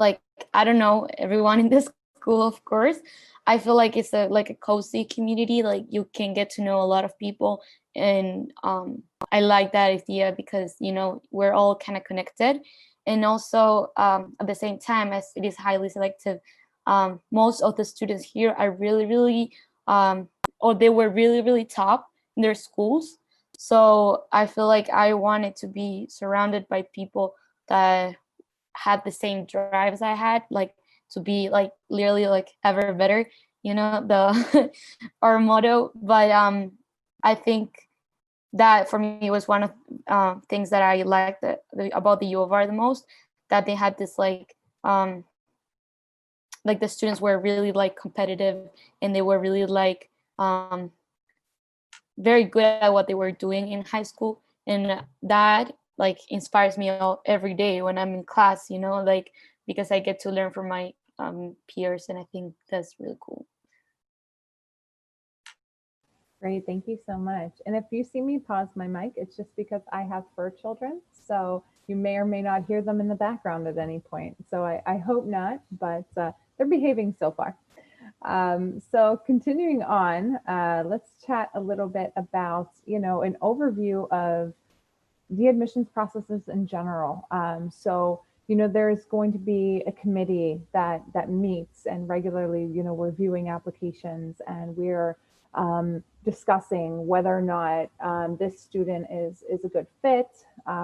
like, I don't know everyone in the school, of course. I feel like it's a cozy community. Like you can get to know a lot of people, and I like that idea because we're all kind of connected, and also at the same time, as it is highly selective, most of the students here are really, really, or they were really, really top in their schools. So I feel like I wanted to be surrounded by people that had the same drive as I had, like to be like literally like ever better, the our motto. But I think that for me was one of things that I liked about the U of R the most, that they had this like the students were really like competitive, and they were really like very good at what they were doing in high school, and that like inspires me every day when I'm in class, like because I get to learn from my peers, and I think that's really cool. Great, thank you so much. And if you see me pause my mic, it's just because I have fur children, so you may or may not hear them in the background at any point. So I hope not, but they're behaving so far. So continuing on, let's chat a little bit about, an overview of the admissions processes in general. There's going to be a committee that meets and regularly, reviewing applications, and we're discussing whether or not this student is a good fit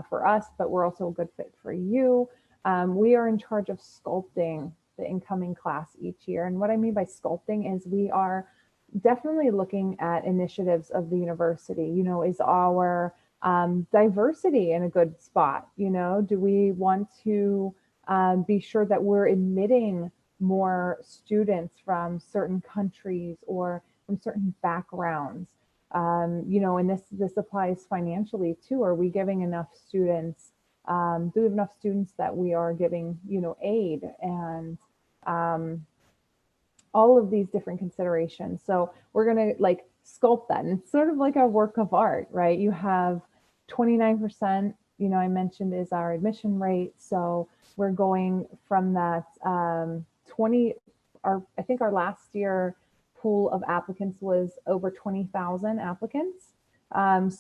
for us, but we're also a good fit for you. We are in charge of sculpting the incoming class each year. And what I mean by sculpting is we are definitely looking at initiatives of the university. Is our diversity in a good spot? Do we want to be sure that we're admitting more students from certain countries or from certain backgrounds? And this applies financially too. Are we giving enough students? Do we have enough students that we are giving, aid and all of these different considerations? So we're going to like sculpt that. And it's sort of like a work of art, right? You have 29%, I mentioned is our admission rate. So we're going from that 20, I think our last year pool of applicants was over 20,000 applicants.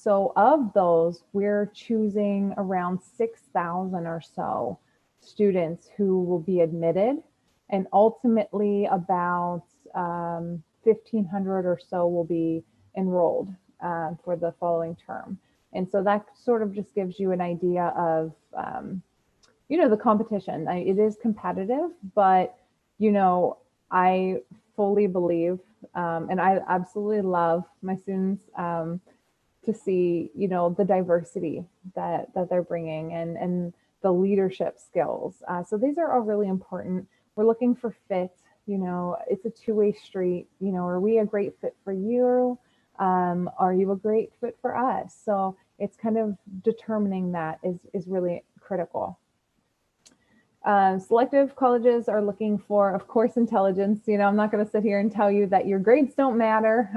So of those, we're choosing around 6,000 or so students who will be admitted, and ultimately about 1,500 or so will be enrolled for the following term. And so that sort of just gives you an idea of, the competition. It is competitive, but, I fully believe, and I absolutely love my students to see, the diversity that they're bringing, and the leadership skills. So these are all really important. We're looking for fit. It's a two-way street. Are we a great fit for you? Are you a great fit for us? So it's kind of determining that is really critical. Selective colleges are looking for, of course, intelligence. I'm not going to sit here and tell you that your grades don't matter.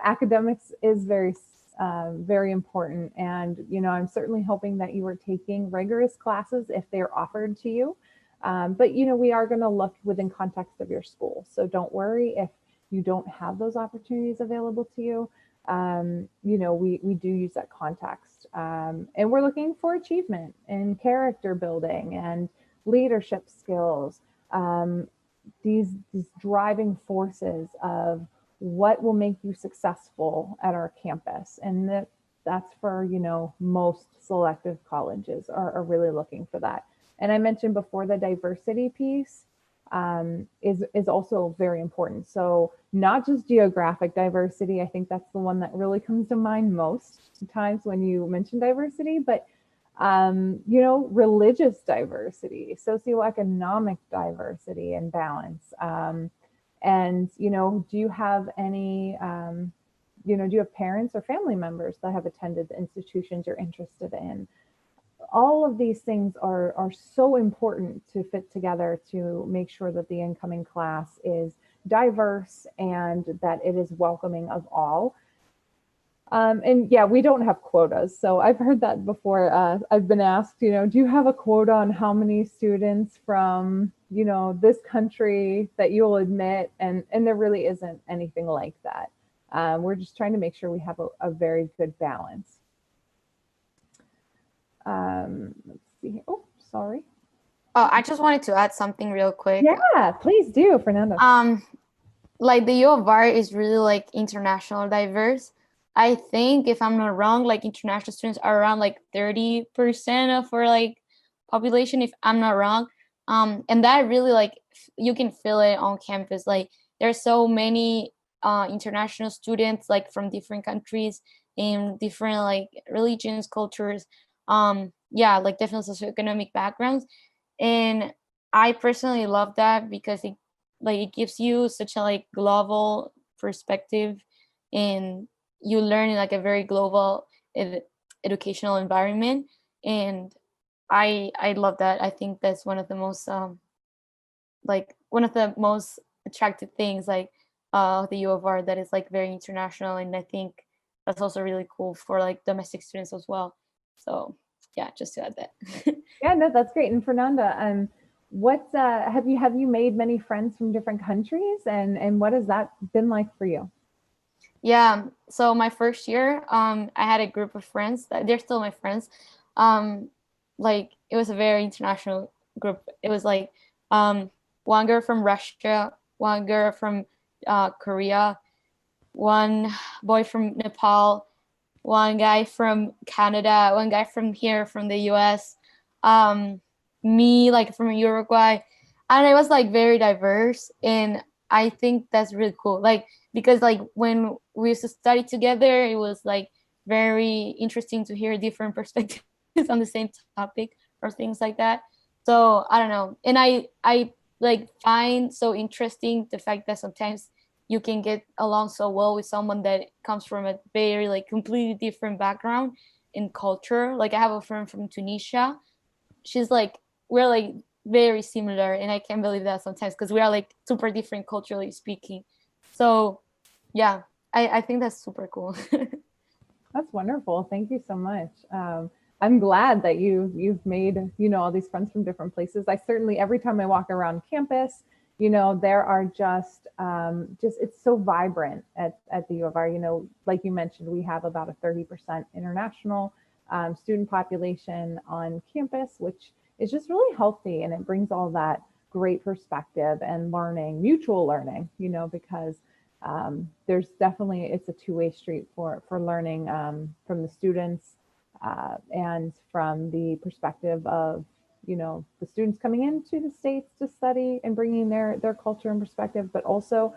Academics is very, very important. And, I'm certainly hoping that you are taking rigorous classes if they're offered to you. But, we are going to look within context of your school. So don't worry if you don't have those opportunities available to you. We do use that context. And we're looking for achievement and character building and leadership skills. These driving forces of what will make you successful at our campus. And that's for, most selective colleges are really looking for that. And I mentioned before, the diversity piece is also very important. So not just geographic diversity. I think that's the one that really comes to mind most times when you mention diversity, but religious diversity, socioeconomic diversity and balance. And do you have any, do you have parents or family members that have attended the institutions you're interested in? All of these things are so important to fit together to make sure that the incoming class is diverse and that it is welcoming of all. And yeah, we don't have quotas. So I've heard that before. I've been asked, do you have a quota on how many students from, this country that you'll admit? And there really isn't anything like that. We're just trying to make sure we have a very good balance. Let's see here. Oh, sorry. Oh, I just wanted to add something real quick. Yeah, please do, Fernanda. Like the U of R is really like international diverse. I think if I'm not wrong, like international students are around like 30% of our like population, if I'm not wrong. And that really like you can feel it on campus. Like there's so many international students like from different countries in different like religions, cultures, yeah, like definitely socioeconomic backgrounds. And I personally love that because it gives you such a like global perspective, and you learn in like a very global educational environment. And I love that. I think that's one of the most attractive things like the U of R, that is like very international. And I think that's also really cool for like domestic students as well. So yeah, just to add that. Yeah, no, that's great. And Fernanda, what have you made many friends from different countries, and what has that been like for you? Yeah, so my first year, I had a group of friends that they're still my friends. Um, like it was a very international group. It was like one girl from Russia, one girl from Korea, one boy from Nepal, one guy from Canada, one guy from here from the US, um, me like from Uruguay, and it was like very diverse. And I think that's really cool. Like because like when we used to study together, it was like very interesting to hear different perspectives on the same topic or things like that. So I don't know, and I like find so interesting the fact that sometimes you can get along so well with someone that comes from a very like completely different background in culture. Like I have a friend from Tunisia. She's like we're like very similar, and I can't believe that sometimes because we are like super different culturally speaking. So yeah, I think that's super cool. That's wonderful. Thank you so much. I'm glad that you've made all these friends from different places. I certainly, every time I walk around campus, there are just it's so vibrant at the U of R. Like you mentioned, we have about a 30% international student population on campus, which is just really healthy, and it brings all that great perspective and learning, mutual learning. Because there's definitely, it's a two-way street for learning from the students and from the perspective of the students coming into the States to study and bringing their culture and perspective, but also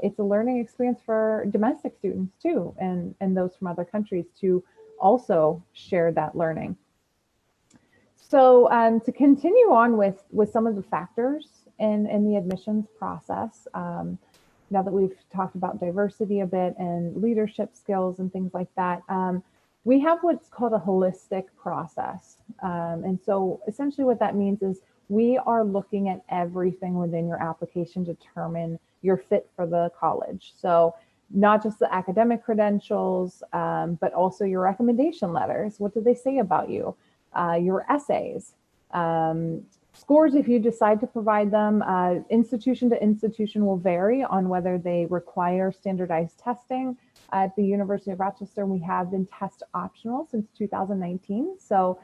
it's a learning experience for domestic students too, and those from other countries to also share that learning. So to continue on with some of the factors in the admissions process, now that we've talked about diversity a bit and leadership skills and things like that, we have what's called a holistic process. And so essentially what that means is we are looking at everything within your application to determine your fit for the college. So not just the academic credentials, but also your recommendation letters. What do they say about you? Your essays, scores if you decide to provide them. Institution to institution will vary on whether they require standardized testing. At the University of Rochester, we have been test optional since 2019. So,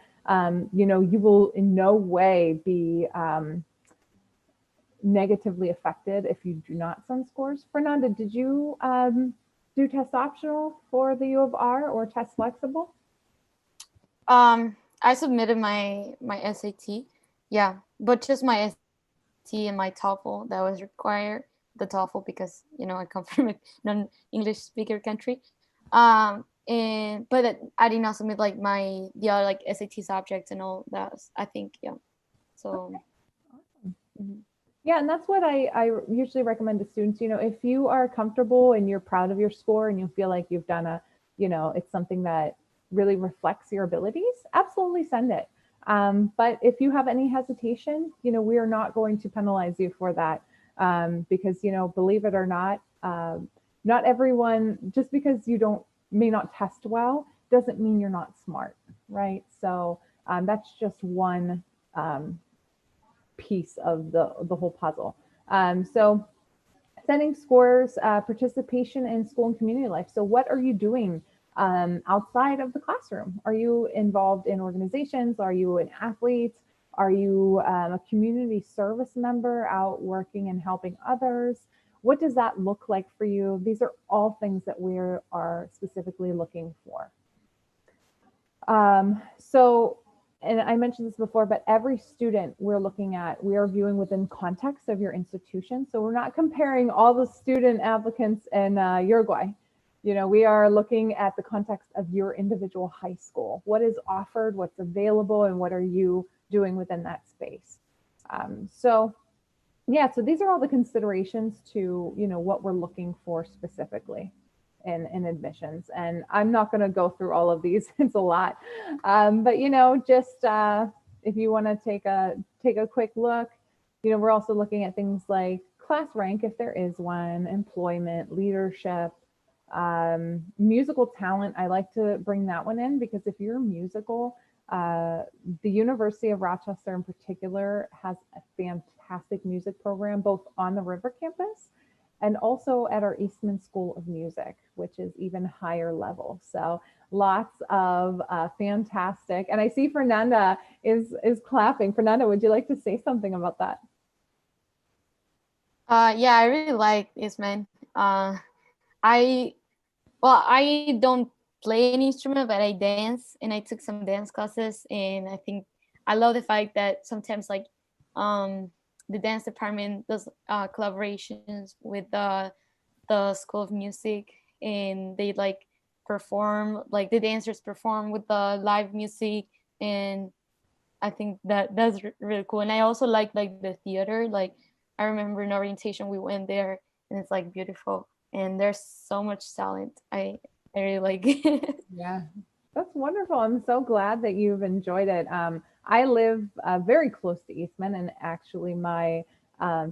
you will in no way be negatively affected if you do not send scores. Fernanda, did you do test optional for the U of R or test flexible? I submitted my SAT, yeah, but just my SAT and my TOEFL that was required. The TOEFL because I come from a non-English speaker country, and but I did not submit like the other like SAT subjects and all that. I think yeah. So. Okay. Awesome. Mhm. Yeah, and that's what I usually recommend to students. If you are comfortable and you're proud of your score and you feel like you've done it's something that really reflects your abilities, absolutely send it. But if you have any hesitation, we are not going to penalize you for that because, believe it or not, not everyone, just because you don't may not test well doesn't mean you're not smart, right? So that's just one um, piece of the whole puzzle. So setting scores, participation in school and community life. So what are you doing outside of the classroom? Are you involved in organizations? Are you an athlete? Are you a community service member out working and helping others? What does that look like for you? These are all things that we are specifically looking for. So, and I mentioned this before, but every student we're looking at, we are viewing within context of your institution. So we're not comparing all the student applicants in Uruguay. You know, we are looking at the context of your individual high school. What is offered, what's available, and what are you doing within that space? So yeah, so these are all the considerations to, you know, what we're looking for specifically in admissions. And I'm not going to go through all of these. It's a lot. But, you know, just if you want to take a quick look, you know, we're also looking at things like class rank, if there is one, employment, leadership, musical talent. I like to bring that one in because if you're musical, the University of Rochester in particular has a fantastic music program, both on the River campus and also at our Eastman School of Music, which is even higher level. So lots of fantastic. And I see Fernanda is clapping. Fernanda, would you like to say something about that? Yeah, I really like Eastman. I I don't play an instrument, but I dance, and I took some dance classes, and I think I love the fact that sometimes like um the dance department does collaborations with the School of Music, and they like perform, like the dancers perform with the live music, and I think that that's really cool. And I also like the theater. Like I remember in orientation we went there, and it's like beautiful, and there's so much talent. I really like it. Yeah, that's wonderful. I'm so glad that you've enjoyed it. I live very close to Eastman, and actually, my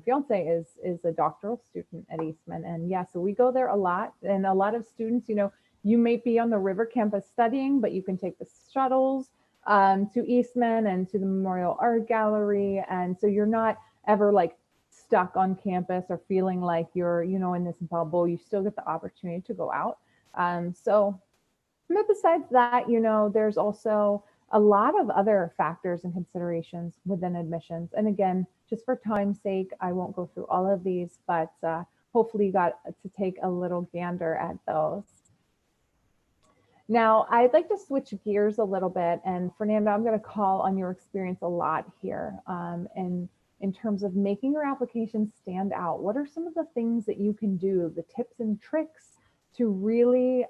fiance is a doctoral student at Eastman, and yeah, so we go there a lot. And a lot of students, you know, you may be on the River campus studying, but you can take the shuttles to Eastman and to the Memorial Art Gallery, and so you're not ever like stuck on campus or feeling like you're, you know, in this bubble. You still get the opportunity to go out. So but besides that, you know, there's also a lot of other factors and considerations within admissions. And again, just for time's sake, I won't go through all of these, but hopefully you got to take a little gander at those. Now, I'd like to switch gears a little bit. And Fernando, I'm going to call on your experience a lot here. And in terms of making your application stand out, what are some of the things that you can do, the tips and tricks to really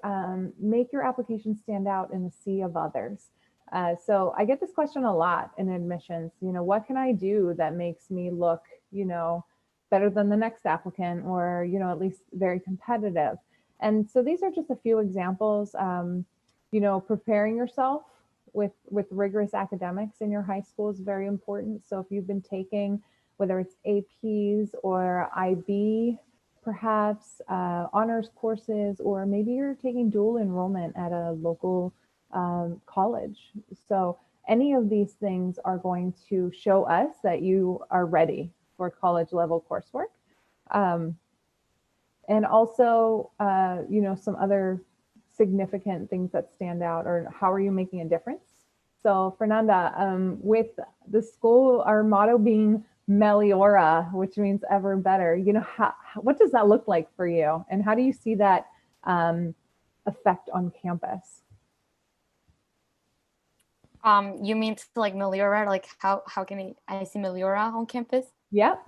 make your application stand out in the sea of others? So I get this question a lot in admissions. You know, what can I do that makes me look, you know, better than the next applicant, or, you know, at least very competitive? And so these are just a few examples. You know, preparing yourself with rigorous academics in your high school is very important. So if you've been taking, whether it's APs or IB, perhaps honors courses, or maybe you're taking dual enrollment at a local college. So any of these things are going to show us that you are ready for college level coursework. And also, you know, some other significant things that stand out, or how are you making a difference? So Fernanda, with the school, our motto being Meliora, which means ever better, you know, what does that look like for you? And how do you see that effect on campus? You mean to like Meliora? Like how can I see Meliora on campus? Yep.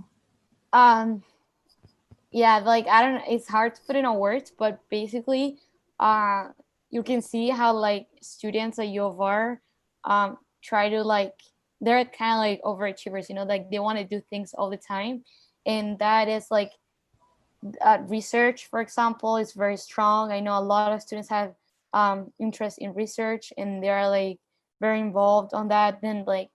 Yeah, like I don't, it's hard to put in a words, but basically you can see how like students at U of R try to like, they're kind of like overachievers, you know, like they want to do things all the time, and that is like research, for example, is very strong. I know a lot of students have interest in research, and they're like very involved on that. Then like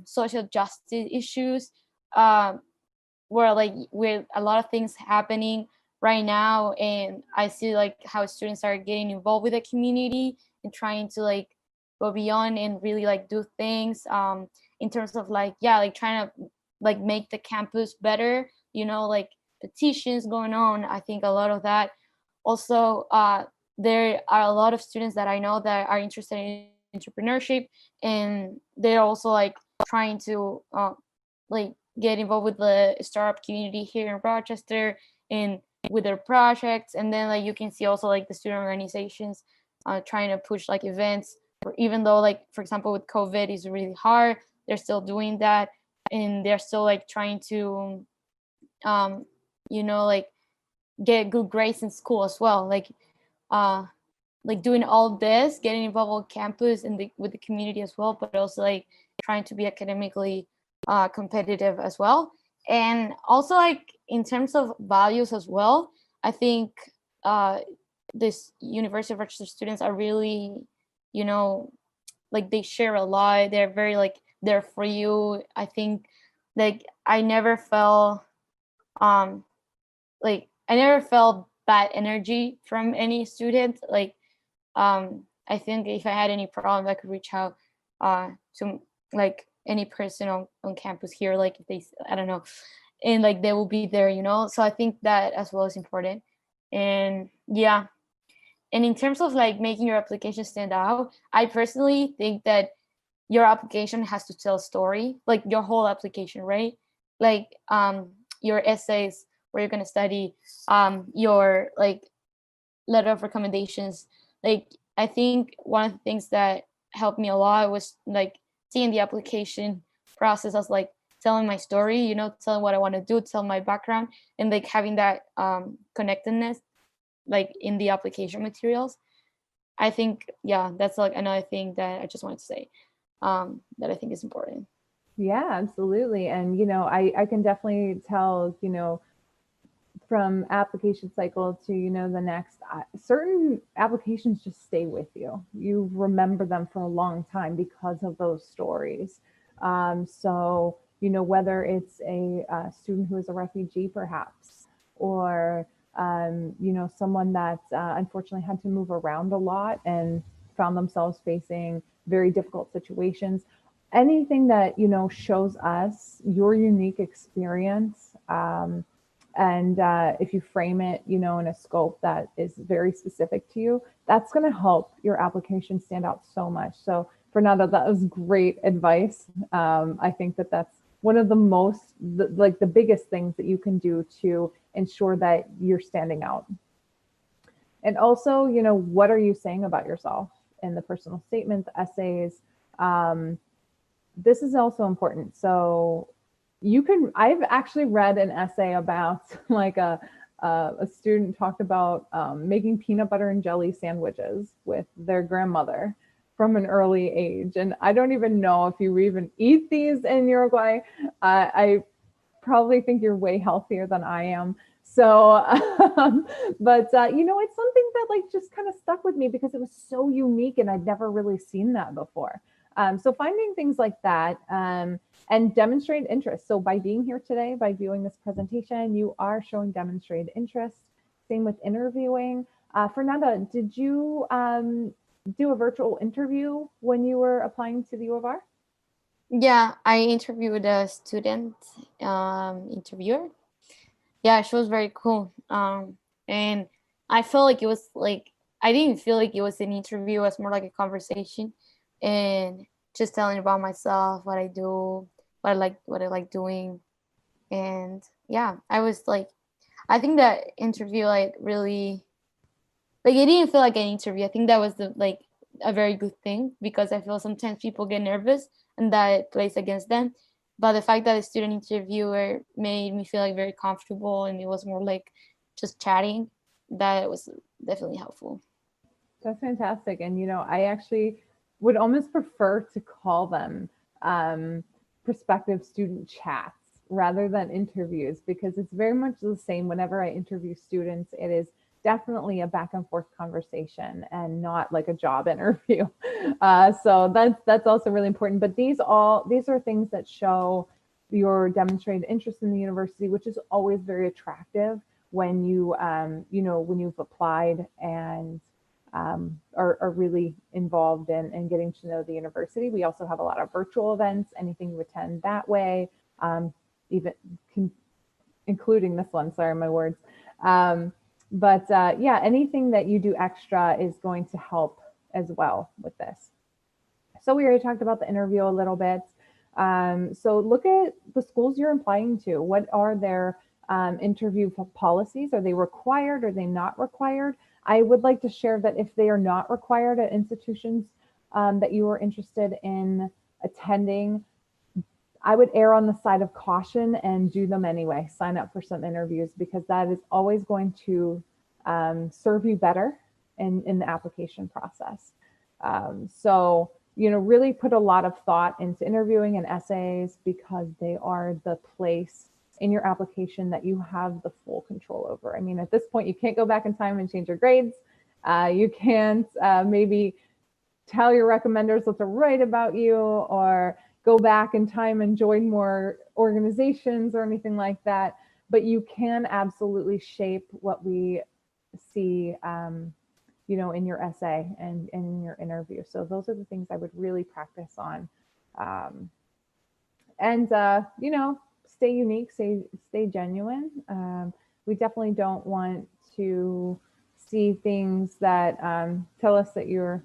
social justice issues, where like with a lot of things happening, right now, and I see like how students are getting involved with the community and trying to like go beyond and really like do things in terms of like, yeah, like trying to like make the campus better, you know, like petitions going on. I think a lot of that. Also, there are a lot of students that I know that are interested in entrepreneurship, and they're also like trying to like get involved with the startup community here in Rochester and with their projects. And then like you can see also like the student organizations trying to push like events, or even though like for example with COVID is really hard, they're still doing that, and they're still like trying to you know, like get good grades in school as well, uh like doing all this, getting involved on campus and with the community as well, but also like trying to be academically competitive as well. And also like in terms of values as well, I think uh, this University of Rochester students are really, you know, like they share a lot. They're very like there for you. I think like I never felt um like I never felt bad energy from any student. Like I think if I had any problem, I could reach out to like any person on campus here, like if they, I don't know, and like they will be there, you know. So I think that as well is important. And yeah, and in terms of like making your application stand out, I personally think that your application has to tell a story, like your whole application, right? Like your essays, where you're going to study, your like letter of recommendations. Like I think one of the things that helped me a lot was like seeing the application process as like telling my story, you know, telling what I want to do, tell my background, and like having that connectedness like in the application materials. I think, yeah, that's like another thing that I just wanted to say that I think is important. Yeah, absolutely. And, I can definitely tell, from application cycle to, the next, certain applications just stay with you. You remember them for a long time because of those stories. So, whether it's a student who is a refugee, perhaps, or, someone that unfortunately had to move around a lot and found themselves facing very difficult situations, anything that shows us your unique experience, and if you frame it in a scope that is very specific to you, that's going to help your application stand out so much. So Fernanda, that was great advice. I think that that's one of the like the biggest things that you can do to ensure that you're standing out. And also, what are you saying about yourself in the personal statement, the essays? um, this is also important. So I've actually read an essay about like a student talked about making peanut butter and jelly sandwiches with their grandmother from an early age. And I don't even know if you even eat these in Uruguay. I probably think you're way healthier than I am. So, but it's something that like just kind of stuck with me because it was so unique and I'd never really seen that before. So finding things like that, and demonstrate interest. So by being here today, by viewing this presentation, you are showing demonstrated interest. Same with interviewing. Fernanda, did you do a virtual interview when you were applying to the U of R? Yeah, I interviewed a student interviewer. Yeah, she was very cool. And I felt like it was like, I didn't feel like it was an interview. It was more like a conversation, and just telling about myself, what I do, what I like doing. And yeah, I was like, I think that interview like really, like it didn't feel like an interview. I think that was the like a very good thing, because I feel sometimes people get nervous and that plays against them. But the fact that the student interviewer made me feel like very comfortable, and it was more like just chatting, that was definitely helpful. That's fantastic. And, I actually would almost prefer to call them um, prospective student chats rather than interviews, because it's very much the same whenever I interview students. It is definitely a back and forth conversation and not like a job interview. So that's also really important. But these are things that show your demonstrated interest in the university, which is always very attractive when you, when you've applied and are really involved in getting to know the university. We also have a lot of virtual events, anything you attend that way, even including this one, sorry, my words. Yeah, anything that you do extra is going to help as well with this. So we already talked about the interview a little bit. So look at the schools you're applying to. What are their interview policies? Are they required? Are they not required? I would like to share that if they are not required at institutions that you are interested in attending, I would err on the side of caution and do them anyway. Sign up for some interviews, because that is always going to serve you better in the application process. So, really put a lot of thought into interviewing and essays, because they are the place in your application that you have the full control over. I mean, at this point, you can't go back in time and change your grades. You can't maybe tell your recommenders what to write about you, or go back in time and join more organizations or anything like that. But you can absolutely shape what we see, in your essay and in your interview. So those are the things I would really practice on. Stay unique, stay genuine. We definitely don't want to see things that tell us that you're,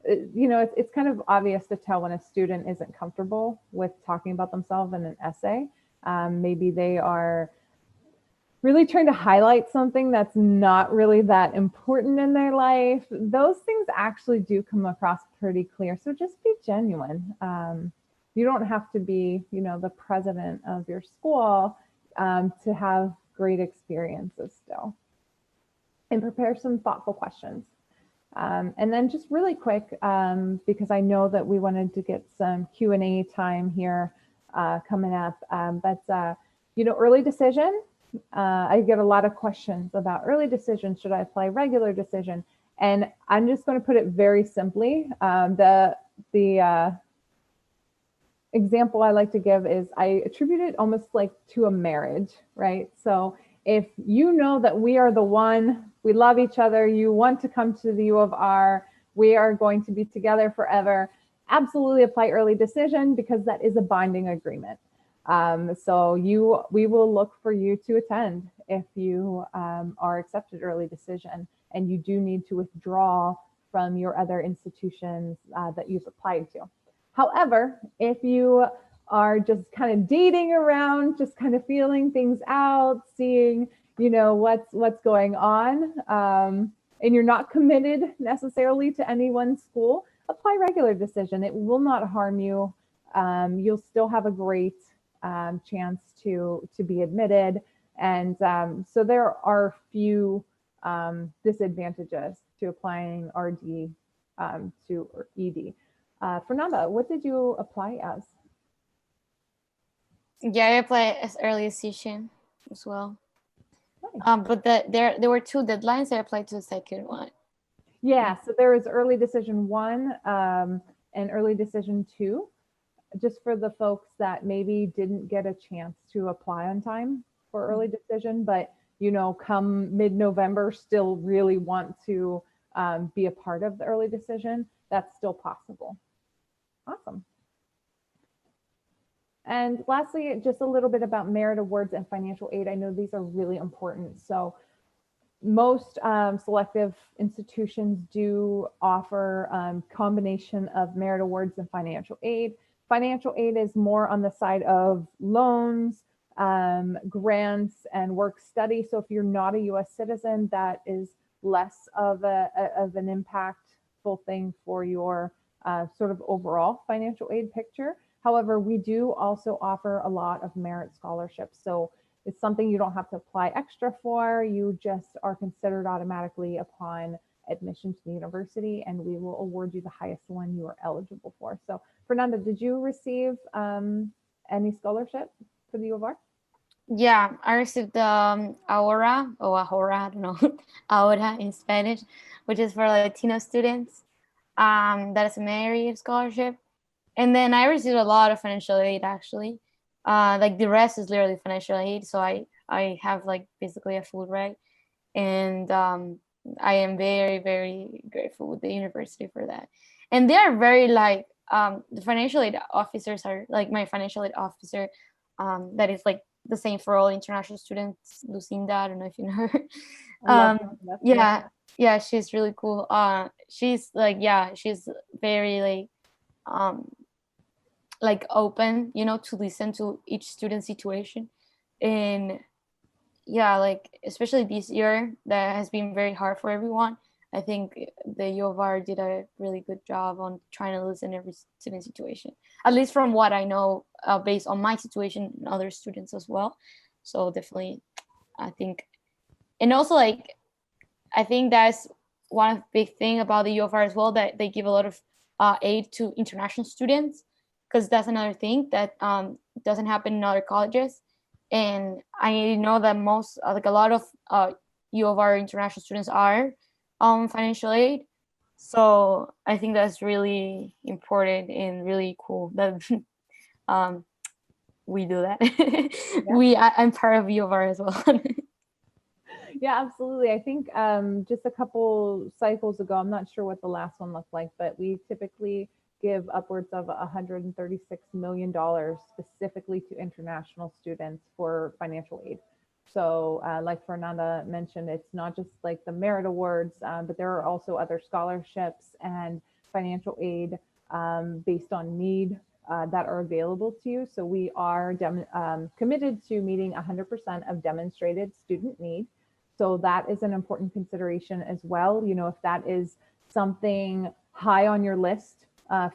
it's kind of obvious to tell when a student isn't comfortable with talking about themselves in an essay. Maybe they are really trying to highlight something that's not really that important in their life. Those things actually do come across pretty clear. So just be genuine. You don't have to be, the president of your school to have great experiences still. And prepare some thoughtful questions. And then just really quick, because I know that we wanted to get some Q&A time here coming up. Early decision. I get a lot of questions about early decision. Should I apply regular decision? And I'm just going to put it very simply. The example I like to give is I attribute it almost like to a marriage, right? So if you know that we are the one, we love each other, you want to come to the U of R, we are going to be together forever, absolutely apply early decision, because that is a binding agreement. So we will look for you to attend if you are accepted early decision, and you do need to withdraw from your other institutions that you've applied to. However, if you are just kind of dating around, just kind of feeling things out, seeing, what's going on, and you're not committed necessarily to any one school, apply regular decision. It will not harm you. You'll still have a great chance to be admitted. And so there are few disadvantages to applying RD to ED. Fernanda, what did you apply as? Yeah, I applied as early decision as well. Nice. But there were two deadlines. I applied to the second one. Yeah, so there is early decision 1 and early decision 2. Just for the folks that maybe didn't get a chance to apply on time for early decision, but come mid-November still really want to be a part of the early decision, that's still possible. Awesome. And lastly, just a little bit about merit awards and financial aid. I know these are really important. So most selective institutions do offer combination of merit awards and financial aid. Financial aid is more on the side of loans, grants, and work study. So if you're not a US citizen, that is less of an impactful thing for your sort of overall financial aid picture. However, we do also offer a lot of merit scholarships. So it's something you don't have to apply extra for. You just are considered automatically upon admission to the university, and we will award you the highest one you are eligible for. So Fernanda, did you receive any scholarship for the U of R? Yeah, I received the Ahora, or Ahora, I don't know, Ahora in Spanish, which is for Latino students. That is a merit scholarship. And then I received a lot of financial aid, actually. Like the rest is literally financial aid. So I I have like basically a full ride, and I am very, very grateful with the university for that. And they are very like the financial aid officers are like my financial aid officer, that is like the same for all international students. Lucinda, I don't know if you know her. I love that. That's Yeah, yeah, she's really cool. She's like, yeah, she's very like open, you know, to listen to each student situation. And yeah, like especially this year that has been very hard for everyone. I think the U of R did a really good job on trying to listen every student situation, at least from what I know, based on my situation and other students as well. So definitely, I think, and also like I think that's one big thing about the U of R as well, that they give a lot of aid to international students, because that's another thing that doesn't happen in other colleges. And I know that most, like a lot of U of R international students are financial aid. So I think that's really important and really cool that we do that. I'm part of U of R as well. Yeah, absolutely. I think just a couple cycles ago, I'm not sure what the last one looked like, but we typically give upwards of $136 million specifically to international students for financial aid. So like Fernanda mentioned, it's not just like the merit awards, but there are also other scholarships and financial aid based on need that are available to you. So we are committed to meeting 100% of demonstrated student need. So that is an important consideration as well. You know, if that is something high on your list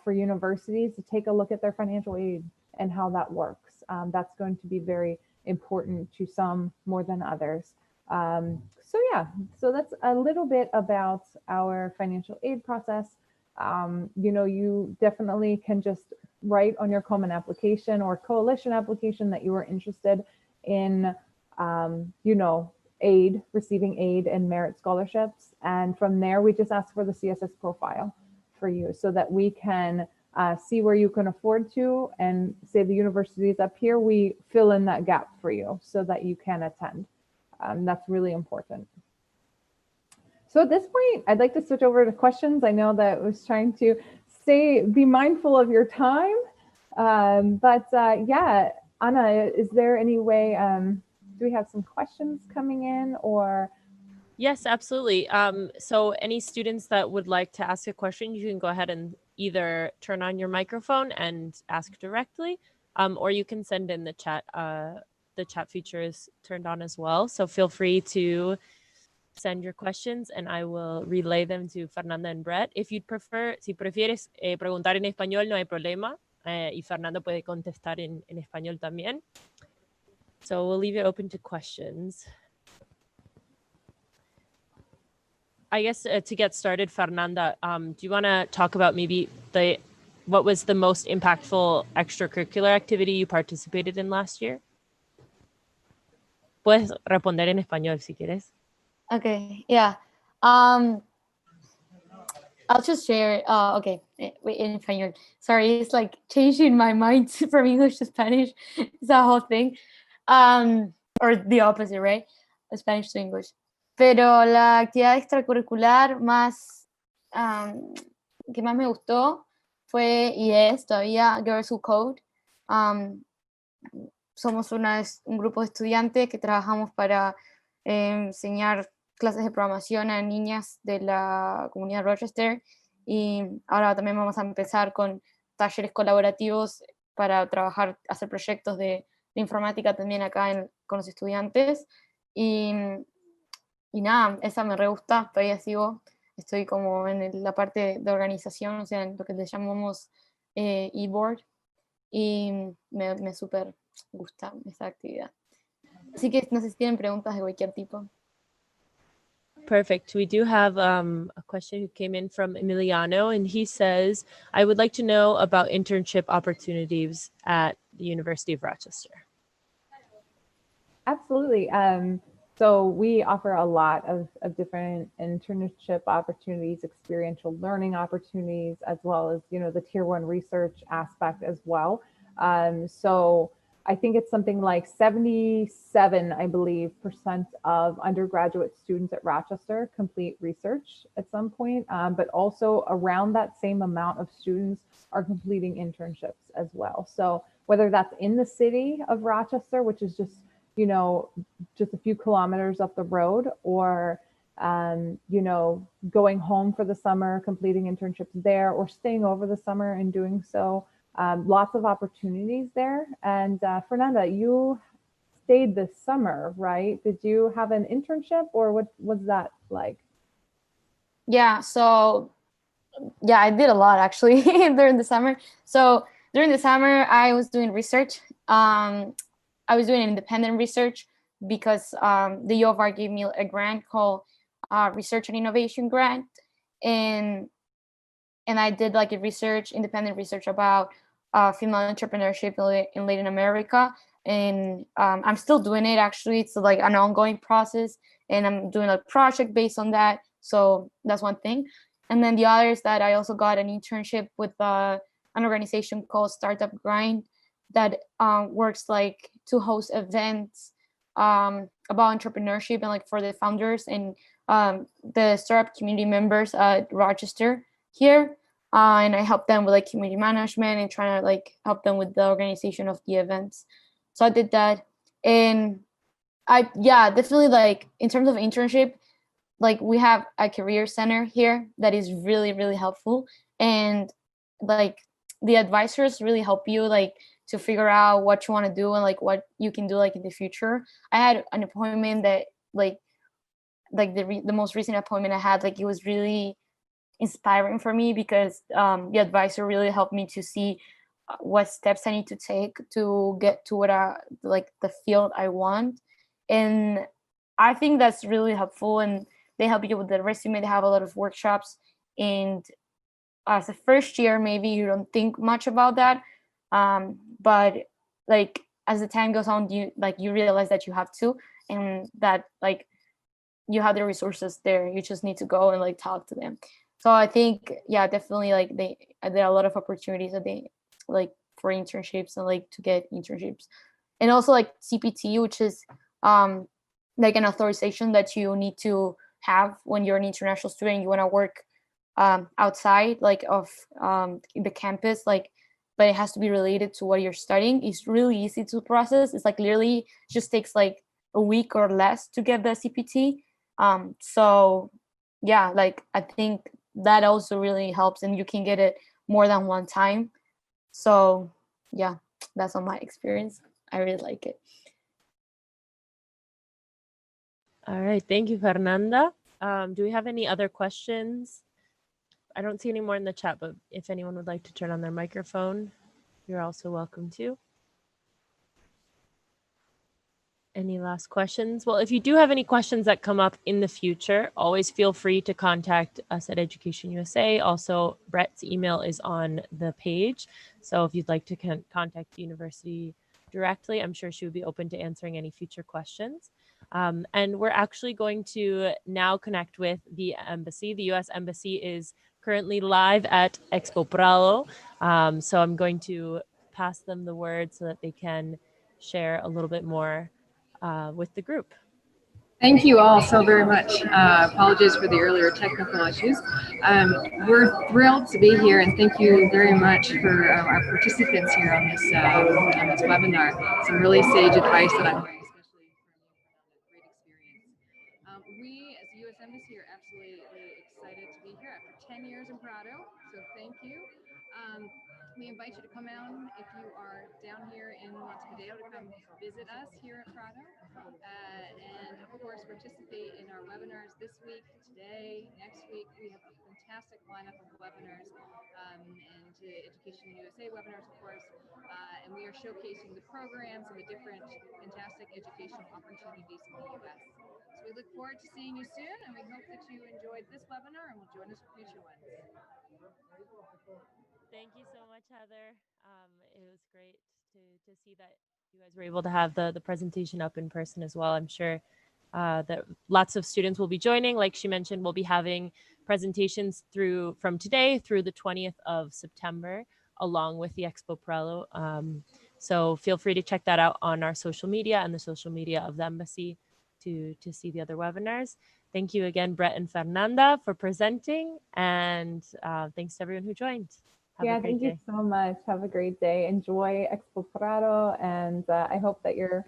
for universities, to take a look at their financial aid and how that works. That's going to be very important to some more than others. So yeah, so that's a little bit about our financial aid process. You know, you definitely can just write on your common application or coalition application that you are interested in, you know, receiving aid and merit scholarships. And from there, we just ask for the CSS profile for you so that we can see where you can afford to, and say the universities up here, we fill in that gap for you so that you can attend. That's really important. So at this point, I'd like to switch over to questions. I know that I was trying to be mindful of your time. Yeah, Anna, is there any way, do we have some questions coming in or? Yes, absolutely. So any students that would like to ask a question, you can go ahead and either turn on your microphone and ask directly, or you can send in the chat. The chat feature is turned on as well. So feel free to send your questions and I will relay them to Fernanda and Brett. If you'd prefer, si prefieres preguntar en español, no hay problema. Y Fernanda puede contestar en español también. So we'll leave it open to questions. I guess to get started, Fernanda, do you want to talk about maybe what was the most impactful extracurricular activity you participated in last year? Puedes responder en español si quieres. Okay, yeah. I'll just share. Okay, wait, in español. Sorry, it's like changing my mind from English to Spanish. It's a whole thing. Or the opposite, right? Spanish to English. Pero la actividad extracurricular más que más me gustó fue, y es todavía, Girls Who Code. Somos un grupo de estudiantes que trabajamos para enseñar clases de programación a niñas de la comunidad Rochester, y ahora también vamos a empezar con talleres colaborativos para hacer proyectos de informática también acá con los estudiantes, y nada, esa me re gusta, todavía estoy como en la parte de organización, o sea, en lo que le llamamos e-board, y me súper gusta esa actividad. Así que no sé si tienen preguntas de cualquier tipo. Perfect. We do have a question who came in from Emiliano, and he says, I would like to know about internship opportunities at the University of Rochester. Absolutely. So we offer a lot of different internship opportunities, experiential learning opportunities, as well as, you know, the tier 1 research aspect as well. So I think it's something like 77, I believe, percent of undergraduate students at Rochester complete research at some point, but also around that same amount of students are completing internships as well. So whether that's in the city of Rochester, which is just, you know, just a few kilometers up the road, or you know, going home for the summer, completing internships there, or staying over the summer and doing so. Lots of opportunities there. And Fernanda, you stayed this summer, right? Did you have an internship, or what was that like? Yeah, so yeah, I did a lot actually during the summer. So during the summer, I was doing research. I was doing independent research because the U of R gave me a grant called Research and Innovation Grant, and I did like a research, independent research about female entrepreneurship in Latin America, and I'm still doing it actually. It's like an ongoing process, and I'm doing a project based on that. So that's one thing. And then the other is that I also got an internship with an organization called Startup Grind that works like to host events about entrepreneurship and like for the founders and the startup community members at Rochester here. And I help them with like community management and trying to like help them with the organization of the events. So I did that. And yeah, definitely like in terms of internship, like we have a career center here that is really, really helpful. And like the advisors really help you like to figure out what you want to do and like what you can do like in the future. I had an appointment that like the most recent appointment I had, like it was really inspiring for me because the advisor really helped me to see what steps I need to take to get to what like the field I want. And I think that's really helpful, and they help you with the resume. They have a lot of workshops, and as a first year maybe you don't think much about that, but like as the time goes on, you realize that you have to, and that like you have the resources there. You just need to go and like talk to them. So I think, yeah, definitely like there are a lot of opportunities that they like for internships and like to get internships. And also like CPT, which is like an authorization that you need to have when you're an international student. You want to work outside like of the campus, like, but it has to be related to what you're studying. It's really easy to process. It's like literally just takes like a week or less to get the CPT. So yeah, like I think that also really helps, and you can get it more than one time. So yeah, that's on my experience. I really like it. All right, thank you, Fernanda. Do we have any other questions? I don't see any more in the chat, but if anyone would like to turn on their microphone, you're also welcome to. Any last questions? Well, if you do have any questions that come up in the future, always feel free to contact us at Education USA. Also, Brett's email is on the page. So if you'd like to contact the university directly, I'm sure she would be open to answering any future questions. And we're actually going to now connect with the embassy. The U.S. Embassy is currently live at Expo Prado. So I'm going to pass them the word so that they can share a little bit more with the group. Thank you all so very much. Apologies for the earlier technical issues. We're thrilled to be here, and thank you very much for our participants here on this webinar. Some really sage advice that I'm hearing, especially from you, great experience. We, as the U.S. Embassy, are absolutely excited to be here after 10 years in Prado, so thank you. We invite you to come out if you are down here in Montevideo to come visit us here at Prado. And of course, participate in our webinars this week, today, next week. We have a fantastic lineup of webinars and Education USA webinars, of course. And we are showcasing the programs and the different fantastic educational opportunities in the U.S. So we look forward to seeing you soon, and we hope that you enjoyed this webinar and will join us for future ones. Thank you so much, Heather. It was great to see that you guys were able to have the presentation up in person as well. I'm sure that lots of students will be joining. Like she mentioned, we'll be having presentations from today through the 20th of September, along with the Expo Prado. So feel free to check that out on our social media and the social media of the embassy to see the other webinars. Thank you again, Brett and Fernanda, for presenting, and thanks to everyone who joined. Have a great thank day. you so much. Have a great day. Enjoy Expo Prado, and I hope that your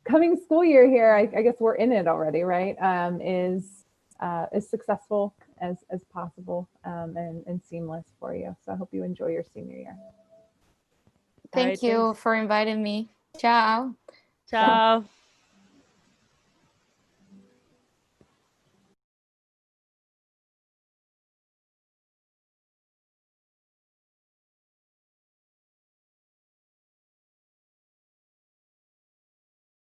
coming school year here, I guess we're in it already, right? Is as successful as possible and seamless for you. So I hope you enjoy your senior year. Thank you for inviting me. Ciao. Ciao.